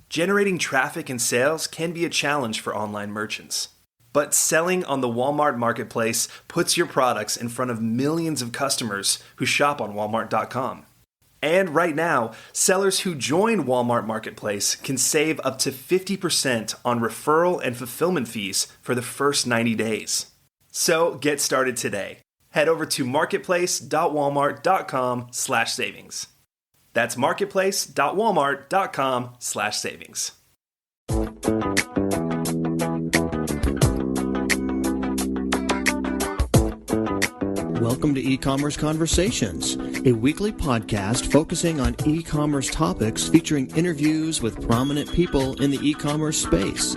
Generating traffic and sales can be a challenge for online merchants. But selling on the Walmart Marketplace puts your products in front of millions of customers who shop on Walmart.com. And right now, sellers who join Walmart Marketplace can save up to 50% on referral and fulfillment fees for the first 90 days. So get started today. Head over to marketplace.walmart.com/savings. That's marketplace.walmart.com/savings. Welcome to E-Commerce Conversations, a weekly podcast focusing on e-commerce topics featuring interviews with prominent people in the e-commerce space.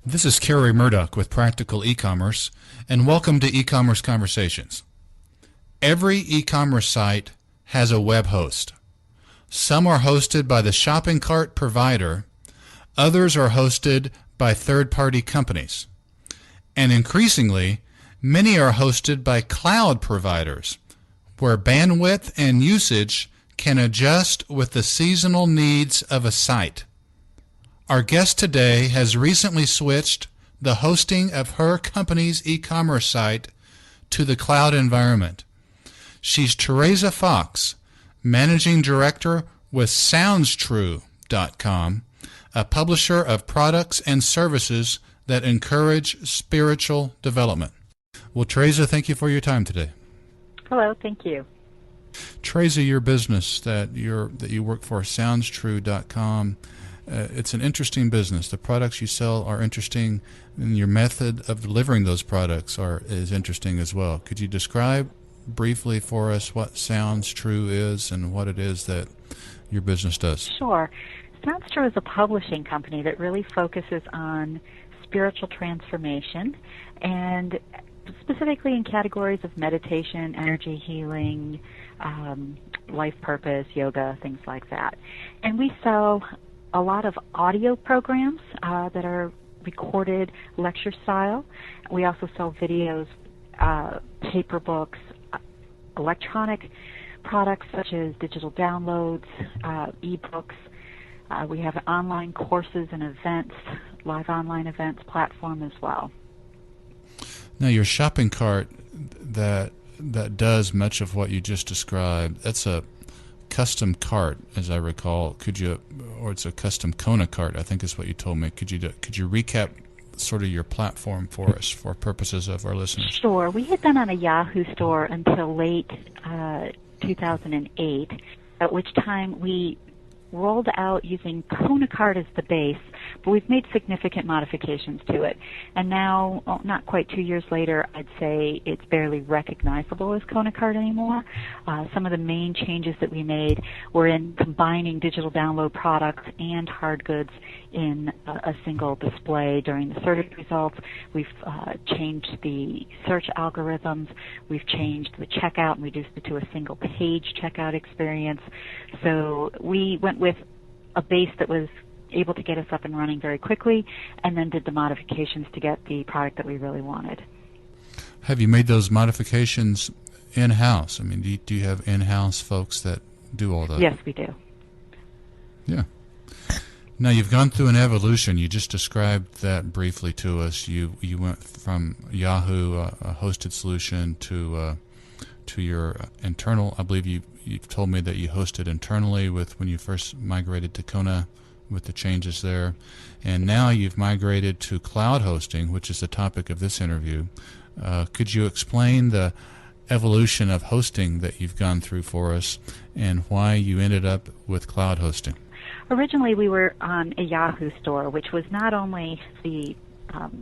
This is Kerry Murdock with Practical E-Commerce, and welcome to E-Commerce Conversations. Every e-commerce site has a web host. Some are hosted by the shopping cart provider, others are hosted by third-party companies. And increasingly, many are hosted by cloud providers, where bandwidth and usage can adjust with the seasonal needs of a site. Our guest today has recently switched the hosting of her company's e-commerce site to the cloud environment. She's Theresa Fox, Managing Director with SoundsTrue.com, a publisher of products and services that encourage spiritual development. Well, Theresa, thank you for your time today. Hello, thank you. Theresa, your business that you work for, SoundsTrue.com, it's an interesting business. The products you sell are interesting, and your method of delivering those products is interesting as well. Could you describe briefly for us what Sounds True is and what it is that your business does? Sure. Sounds True is a publishing company that really focuses on spiritual transformation, and specifically in categories of meditation, energy healing, life purpose, yoga, things like that. And we sell a lot of audio programs that are recorded lecture style. We also sell videos, paper books, electronic products such as digital downloads, e-books. We have online courses and events, live online events platform as well. Now, your shopping cart that does much of what you just described, that's a custom cart, as I recall. Or it's a custom Kona cart, I think is what you told me. Could you recap sort of your platform for us, for purposes of our listeners? Sure. We had been on a Yahoo store until late 2008, at which time we rolled out using Kona cart as the base, but we've made significant modifications to it. And now, not quite 2 years later, I'd say it's barely recognizable as Kona cart anymore. Some of the main changes that we made were in combining digital download products and hard goods in a single display during the search results. We've changed the search algorithms. We've changed the checkout and reduced it to a single page checkout experience. So we went with a base that was able to get us up and running very quickly, and then did the modifications to get the product that we really wanted. Have you made those modifications in-house? I mean, do you have in-house folks that do all that? Yes, we do. Yeah. Now, you've gone through an evolution. You just described that briefly to us. You went from Yahoo, a hosted solution, to your internal. I believe you've told me that you hosted internally when you first migrated to Kona with the changes there. And now you've migrated to cloud hosting, which is the topic of this interview. Could you explain the evolution of hosting that you've gone through for us and why you ended up with cloud hosting? Originally, we were on a Yahoo store, which was not only the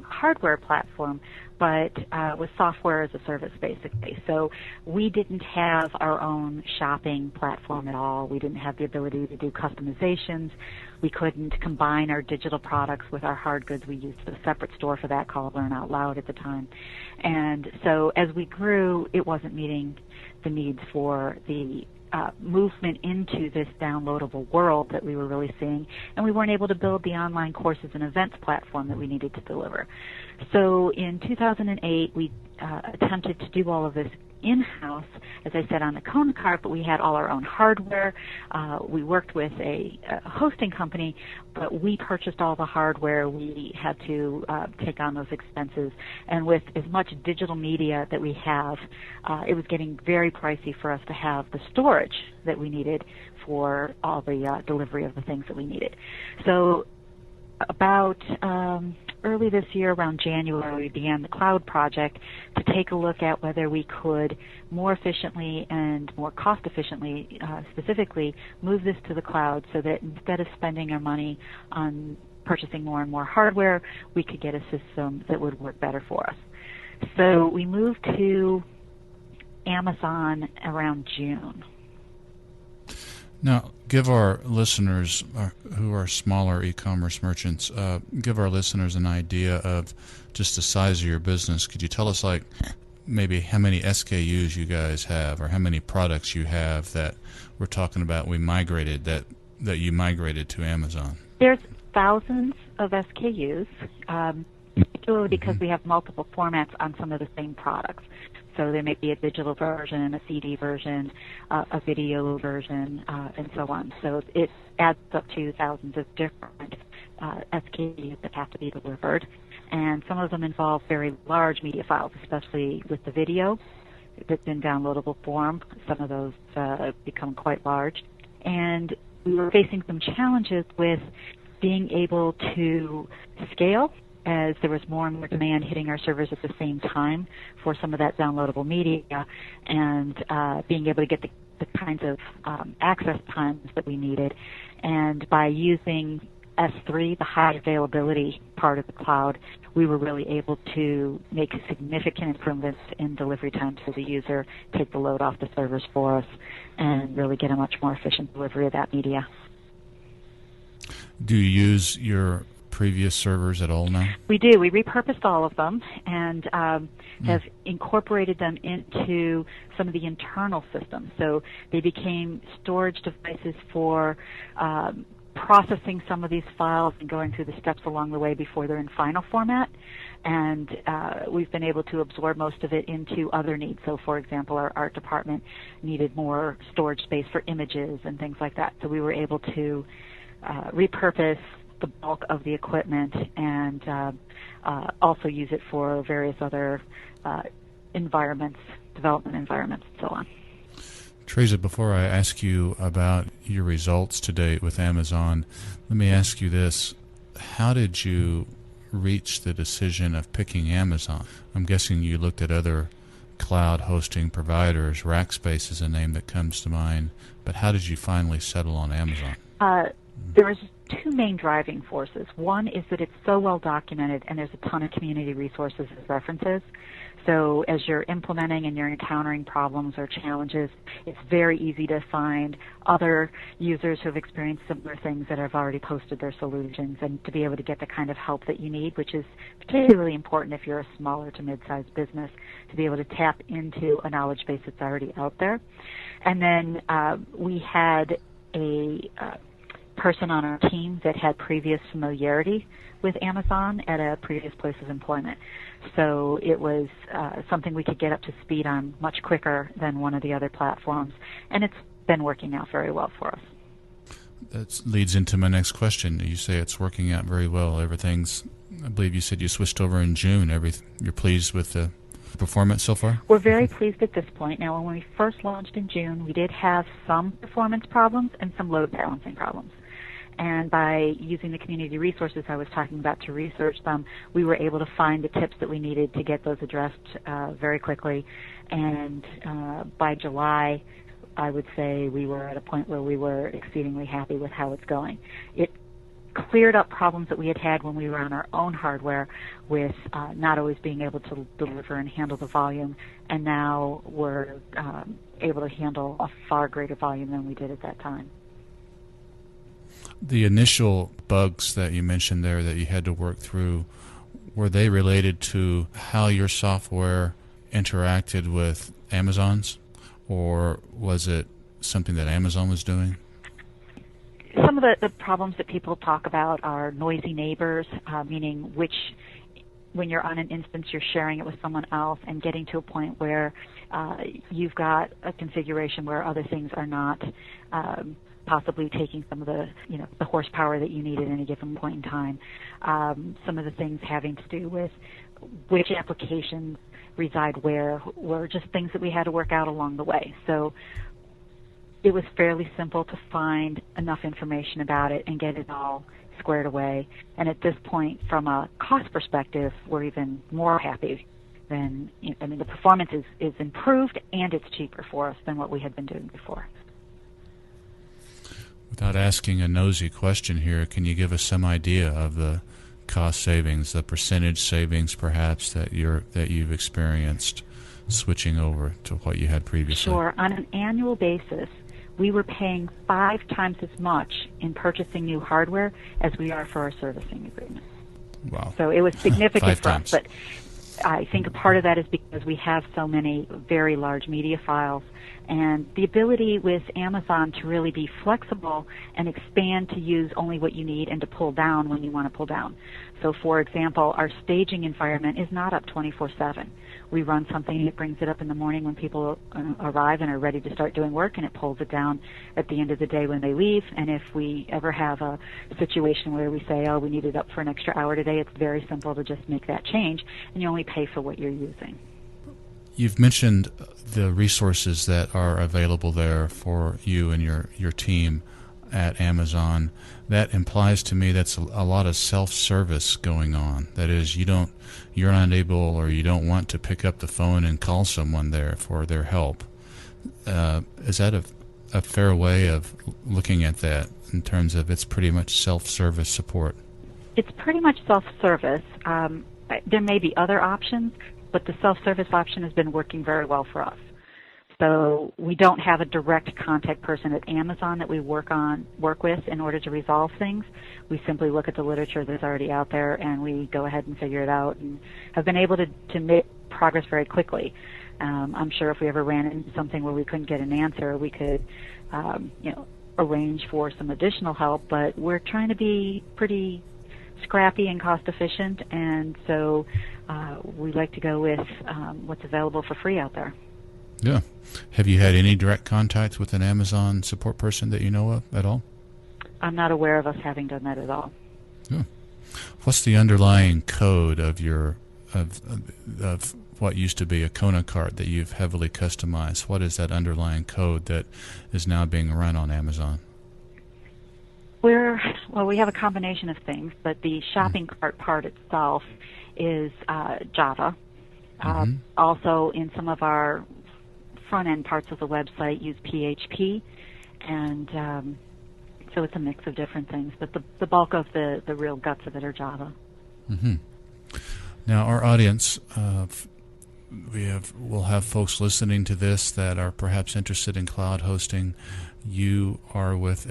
hardware platform, but was software as a service, basically. So we didn't have our own shopping platform at all. We didn't have the ability to do customizations. We couldn't combine our digital products with our hard goods. We used a separate store for that called Learn Out Loud at the time. And so as we grew, it wasn't meeting the needs for the movement into this downloadable world that we were really seeing, and we weren't able to build the online courses and events platform that we needed to deliver. So in 2008, we attempted to do all of this in-house, as I said, on the Kona cart, but we had all our own hardware. We worked with a hosting company, but we purchased all the hardware. We had to take on those expenses. And with as much digital media that we have, it was getting very pricey for us to have the storage that we needed for all the delivery of the things that we needed. So about early this year, around January, we began the cloud project to take a look at whether we could more efficiently and more cost efficiently, specifically, move this to the cloud so that instead of spending our money on purchasing more and more hardware, we could get a system that would work better for us. So we moved to Amazon around June. Now, give our listeners who are smaller e-commerce merchants, give our listeners an idea of just the size of your business. Could you tell us, like, maybe how many SKUs you guys have or how many products you have that we're talking about that you migrated to Amazon? There's thousands of SKUs, particularly because we have multiple formats on some of the same products. So there may be a digital version, a CD version, a video version, and so on. So it adds up to thousands of different SKUs that have to be delivered. And some of them involve very large media files, especially with the video that's in downloadable form. Some of those become quite large. And we were facing some challenges with being able to scale as there was more and more demand hitting our servers at the same time for some of that downloadable media, and being able to get the kinds of access times that we needed. And by using S3, the high availability part of the cloud, we were really able to make significant improvements in delivery time to the user, take the load off the servers for us, and really get a much more efficient delivery of that media. Do you use your previous servers at all now? We do. We repurposed all of them and have incorporated them into some of the internal systems. So they became storage devices for processing some of these files and going through the steps along the way before they're in final format. And we've been able to absorb most of it into other needs. So, for example, our art department needed more storage space for images and things like that. So we were able to repurpose the bulk of the equipment and also use it for various other environments, development environments, and so on. Theresa, before I ask you about your results to date with Amazon, let me ask you this. How did you reach the decision of picking Amazon? I'm guessing you looked at other cloud hosting providers. Rackspace is a name that comes to mind. But how did you finally settle on Amazon? There was two main driving forces. One is that it's so well documented and there's a ton of community resources as references. So as you're implementing and you're encountering problems or challenges, it's very easy to find other users who have experienced similar things that have already posted their solutions, and to be able to get the kind of help that you need, which is particularly important if you're a smaller to mid-sized business, to be able to tap into a knowledge base that's already out there. And then we had a person on our team that had previous familiarity with Amazon at a previous place of employment. So it was something we could get up to speed on much quicker than one of the other platforms, and it's been working out very well for us. That leads into my next question. You say it's working out very well. Everything's, I believe you said you switched over in June. You're pleased with the performance so far? We're very pleased at this point. Now, when we first launched in June, we did have some performance problems and some load balancing problems. And by using the community resources I was talking about to research them, we were able to find the tips that we needed to get those addressed very quickly. And by July, I would say we were at a point where we were exceedingly happy with how it's going. It cleared up problems that we had had when we were on our own hardware with not always being able to deliver and handle the volume, and now we're able to handle a far greater volume than we did at that time. The initial bugs that you mentioned there that you had to work through, were they related to how your software interacted with Amazon's, or was it something that Amazon was doing? Some of the problems that people talk about are noisy neighbors, meaning when you're on an instance, you're sharing it with someone else and getting to a point where you've got a configuration where other things are not possibly taking some of the horsepower that you need at any given point in time. Some of the things having to do with which applications reside where were just things that we had to work out along the way. So it was fairly simple to find enough information about it and get it all squared away. And at this point, from a cost perspective, we're even more happy than, the performance is improved and it's cheaper for us than what we had been doing before. Without asking a nosy question here, can you give us some idea of the cost savings, the percentage savings perhaps that you've experienced switching over to what you had previously? Sure. On an annual basis, we were paying 5 times as much in purchasing new hardware as we are for our servicing agreement. Wow. So it was significant for times. us, but I think a part of that is because we have so many very large media files, and the ability with Amazon to really be flexible and expand to use only what you need and to pull down when you want to pull down. So, for example, our staging environment is not up 24/7. We run something that brings it up in the morning when people arrive and are ready to start doing work, and it pulls it down at the end of the day when they leave. And if we ever have a situation where we say, oh, we need it up for an extra hour today, it's very simple to just make that change, and you only pay for what you're using. You've mentioned the resources that are available there for you and your team at Amazon. That implies to me that's a lot of self-service going on. That is, you're unable or you don't want to pick up the phone and call someone there for their help. Is that a fair way of looking at that in terms of it's pretty much self-service support? It's pretty much self-service. There may be other options, but the self-service option has been working very well for us. So we don't have a direct contact person at Amazon that we work with in order to resolve things. We simply look at the literature that's already out there and we go ahead and figure it out, and have been able to make progress very quickly. I'm sure if we ever ran into something where we couldn't get an answer, we could arrange for some additional help, but we're trying to be pretty scrappy and cost efficient, and so we like to go with what's available for free out there. Yeah. Have you had any direct contacts with an Amazon support person that you know of at all? I'm not aware of us having done that at all. Yeah. What's the underlying code of your of what used to be a Kona cart that you've heavily customized? What is that underlying code that is now being run on Amazon? We have a combination of things, but the shopping cart part itself is Java. Also, in some of our front-end parts of the website, use PHP, and so it's a mix of different things. But the bulk of the real guts of it are Java. Mm-hmm. Now, our audience, we'll have folks listening to this that are perhaps interested in cloud hosting. You are with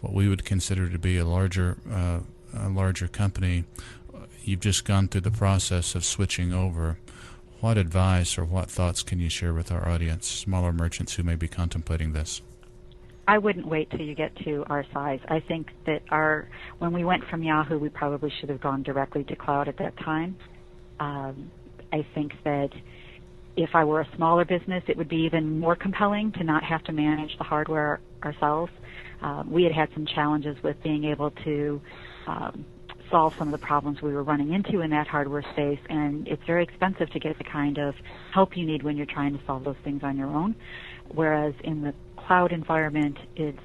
what we would consider to be a larger company. You've just gone through the process of switching over. What advice or what thoughts can you share with our audience, smaller merchants who may be contemplating this? I wouldn't wait till you get to our size. I think that when we went from Yahoo, we probably should have gone directly to cloud at that time. I think that if I were a smaller business, it would be even more compelling to not have to manage the hardware ourselves. We had some challenges with being able to solve some of the problems we were running into in that hardware space, and it's very expensive to get the kind of help you need when you're trying to solve those things on your own. Whereas in the cloud environment, it's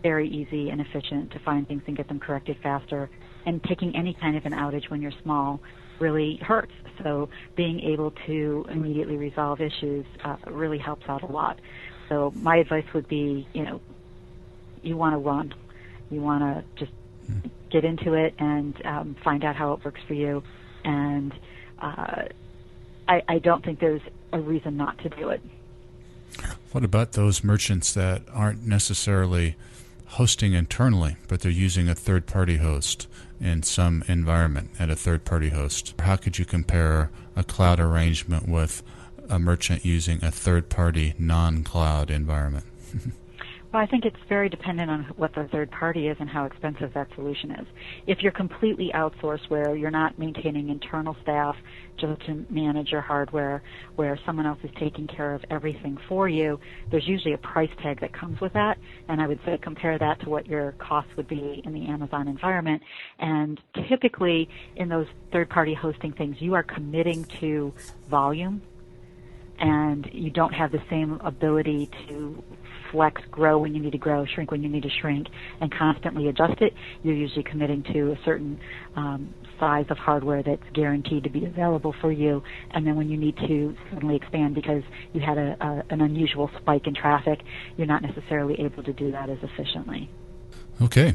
very easy and efficient to find things and get them corrected faster, and taking any kind of an outage when you're small really hurts. So being able to immediately resolve issues really helps out a lot. So my advice would be, you want to run. You want to just get into it and find out how it works for you. And I don't think there's a reason not to do it. What about those merchants that aren't necessarily hosting internally, but they're using a third-party host in some environment at a third-party host? How could you compare a cloud arrangement with a merchant using a third-party non-cloud environment? Well, I think it's very dependent on what the third party is and how expensive that solution is. If you're completely outsourced, where you're not maintaining internal staff just to manage your hardware, where someone else is taking care of everything for you, there's usually a price tag that comes with that. And I would say compare that to what your costs would be in the Amazon environment. And typically in those third-party hosting things, you are committing to volume, and you don't have the same ability to flex, grow when you need to grow, shrink when you need to shrink, and constantly adjust it. You're usually committing to a certain size of hardware that's guaranteed to be available for you, and then when you need to suddenly expand because you had an unusual spike in traffic, you're not necessarily able to do that as efficiently. Okay.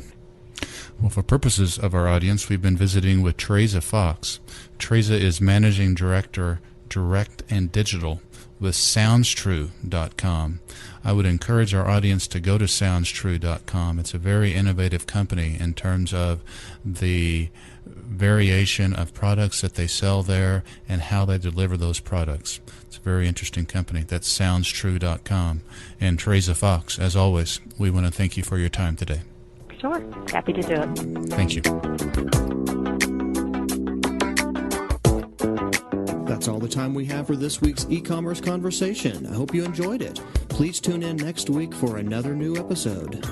Well, for purposes of our audience, we've been visiting with Theresa Fox. Theresa is Managing Director, Direct and Digital with SoundsTrue.com. I would encourage our audience to go to SoundsTrue.com. It's a very innovative company in terms of the variation of products that they sell there and how they deliver those products. It's a very interesting company. That's SoundsTrue.com. And Theresa Fox, as always, we want to thank you for your time today. Sure. Happy to do it. Thank you. That's all the time we have for this week's e-commerce conversation. I hope you enjoyed it. Please tune in next week for another new episode.